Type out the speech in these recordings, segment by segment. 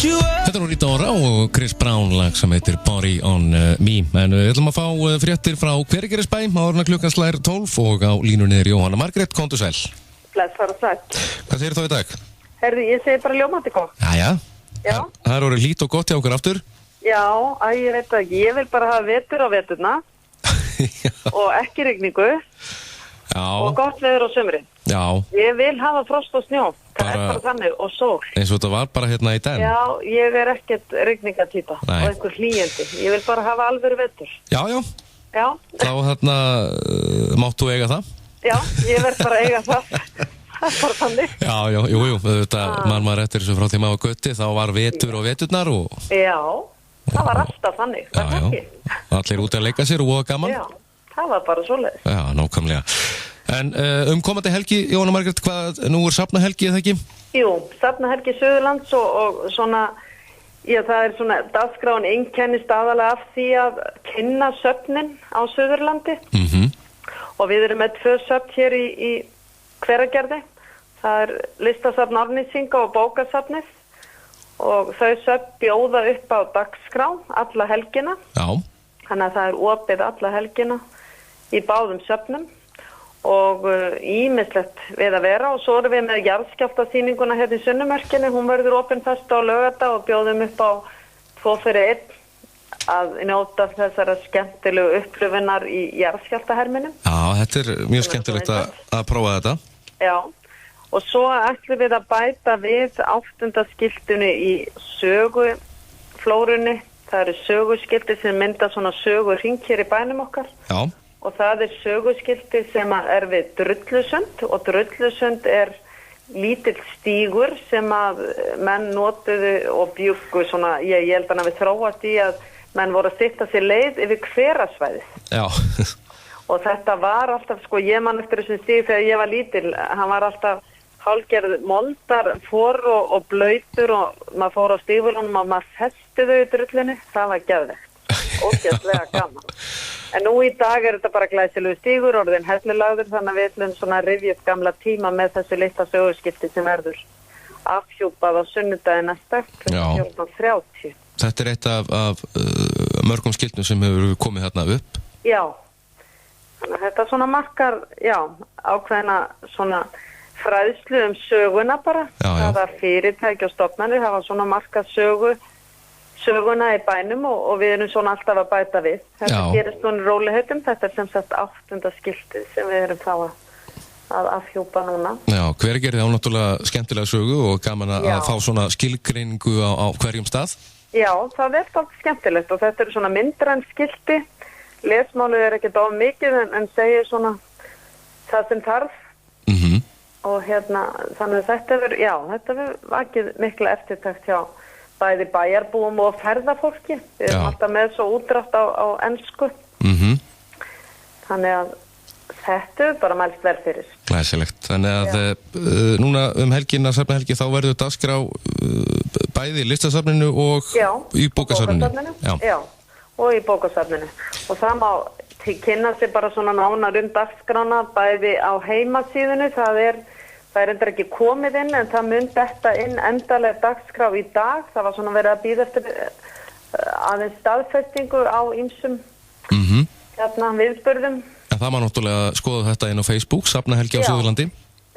Þetta er nú Rita Ora og Chris Brown lag sem heitir Body on Me. En við ætlum að fá fréttir frá Hveragerðisbæ áður en klukkan slær 12 og á línunni er Jóhanna Margrét, komdu sæl. Blessar og sæl. Hvað segir þú í dag? Herði, ég segi bara ljómandi gott. Jæja. Já. Það er orðið lít og gott hjá okkur aftur. Já, ég veit ekki. Ég vil bara hafa vetur á veturna og ekki rigningu. Já. Og gott veður á sumrin. Já. Ég vil hafa frost og snjó. Það er bara þannig og sól. Eins og þetta var bara hérna í dag. Já, ég er ekkert rigningatýpa og einhver hlýjandi. Ég vil bara hafa alvöru vetur. Já, já. Já. Þá máttu eiga það. Já, ég verð bara að eiga það. Það er bara þannig. Já, já, jú, þetta maður eftir þessu frá því maður var götti, þá var vetur og veturnar og... Já, það var alltaf þannig, var það ekki? Allir út að leika sér og gaman. Já, það var bara svoleiðis. Já, nákvæmlega. En komandi helgi, Jóhanna Margrét, nú er safnahelgi, eða ekki? Jú, safnahelgi Suðurlands og svona, já, það er svona, dagskráin einkennist aðalega af því að kynna söfnin á Suðurlandi. Og við erum með 2 söfn hér í Hveragerði. Það er listasafn Árnýsinga og bókasafnið og þau söfn bjóða upp á dagskrá alla helgina. Já. Þannig að það er opið alla helgina í báðum söfnum og ýmislegt við að vera og svo erum við með jarðskjálftasýninguna hérna í Sunnumerkinu. Hún verður opin föstudag og laugardag og bjóðum upp á 2 fyrir 1 að njóta þessara skemmtilegu upplifunar í jarðskjálftaherminum. Já, þetta er mjög skemmtilegt að prófa þetta. Já, og svo ætlum við að bæta við 8. skiltinu í söguflórunni. Það eru söguskilti sem mynda svona söguhring hér í bænum okkar. Já. Og það er söguskilti sem er við Drullusund og Drullusund er lítill stígur sem að menn notuðu og bjuggu svona, ég held að við þróast í að menn voru að sitta sér leið yfir Hverasvæðið. Já. Og þetta var alltaf, sko, ég man eftir þessum stíg þegar ég var lítil, hann var alltaf hálfgerð moldar, og blöytur og maður fór á stígvölunum og maður festi þau í drullunni, það var geðvegt, ógeðslega gaman. En nú í dag er þetta bara glæsilegu stígur, orðin hellulagður, þannig að við ætlum svona að rifja upp gamla tíma með þessu litla söguskipti sem verður afhjúpað á sunnudaginn næsta, 14:30. Þetta er eitt af mörgum skiltum sem hefur komið þarna upp. Já, þannig að þetta svona markar, já, ákveðna svona fræðslu söguna bara. Já. Það er fyrirtæki og stofnanir hafa svona markað söguna í bænum og við erum svona alltaf að bæta við. Þetta gerist svona róliheitum, þetta er sem sagt 8. skiltið sem við erum þá að afhjúpa núna. Já, Hveragerði á náttúrulega skemmtilega sögu og gaman að fá svona skilgreiningu á hverjum stað. Já, það er alltaf skemmtilegt og þetta eru svona myndræn skilti. Lesmálið er ekkert of mikið en segir svona það sem þarf. Og hérna, þannig að þetta hefur vakið mikla eftirtekt hjá bæði bæjarbúum og ferðafólki. Við erum alltaf með svo útdrátt á ensku. Þannig að þetta er bara mælst vel fyrir. Glæsilegt. Þannig að núna helgina, safnahelgi, þá verður dagskrá bæði í listasafninu og í bókasafninu. Já, og í bókasafninu. Og það má kynna sig bara svona nánar dagskrána bæði á heimasíðunni. Það er endur ekki komið inn en það mun detta inn endalega dagskrá í dag. Það var svona verið að bíða eftir aðeins staðfestingu á ýmsum viðburðum. En það má náttúrulega skoða þetta inn á Facebook, safnahelgi á Suðurlandi.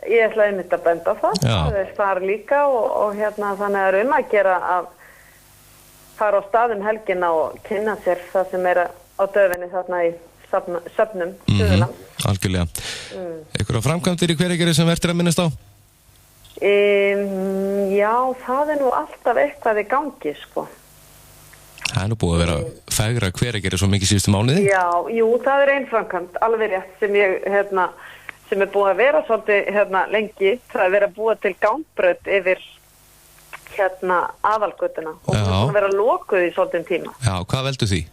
Ég ætla einmitt að benda á það. Það er þar líka og hérna þannig er að gera að fara á staðum helgina og kynna sér það sem er á döfinni þarna í söfnum Suðurland. Algjörlega. Einhverja framkvæmdir í Hveragerði sem verður að minnast á? Já, það er nú alltaf eitthvað í gangi, sko. Það er nú búið að vera fegra Hveragerði svo mikið síðustu mánuði? Já, jú, það er einframkvæmd, alveg rétt sem ég, sem er búið að vera svolítið lengi. Það er verið að búa til gangbraut yfir aðalgötuna og hún er búin að vera lokuð í svolítið tíma. Já, hvað veldur því?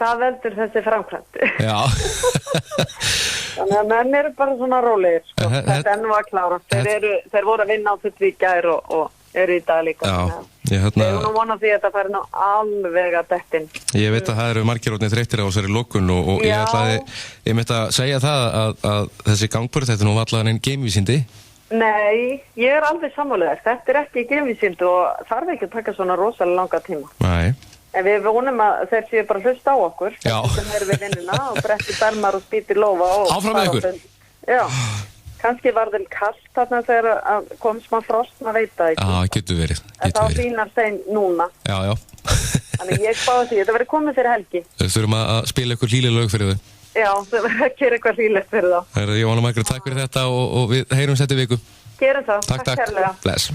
Það veldur þessi framkvæmd. Já. Þannig að menn eru bara svona rólegir, sko. Þetta er nú að klára. Þeir voru að vinna á þetta í gær og eru í dag líka. Já. Ég nú vona því að þetta færi nú alveg að dettin. Ég veit að það eru margir orðnir þreyttir á þessari lokun og ég myndi að segja það að þessi gangbraut, þetta er nú allavega einn geimvísindi. Nei, ég alveg sammálaður. Þetta ekki geimvísindi og þarf ekki að taka svona rosalega langa tíma. Nei. En við vonum að þeir séu bara hlusta á okkur. Já. Sem erum við vinnuna og bretti bermar og spýti lófa. Áfram með ykkur. Já, kannski var þeim kalt þarna þegar kom smá frost, maður veit það ekki. Já, getur verið. En þá fínar þeim núna. Já. Þannig ég spáði því, þetta verður komið fyrir helgi. Við þurfum að spila ykkur hlýleg lög fyrir þau. Já, það verður að gera eitthvað hlýlegt fyrir þá. Jóhanna Margrét, takk fyrir þetta og við heyrumst þetta í viku. Gerum það. Takk. Kærlega. Bless.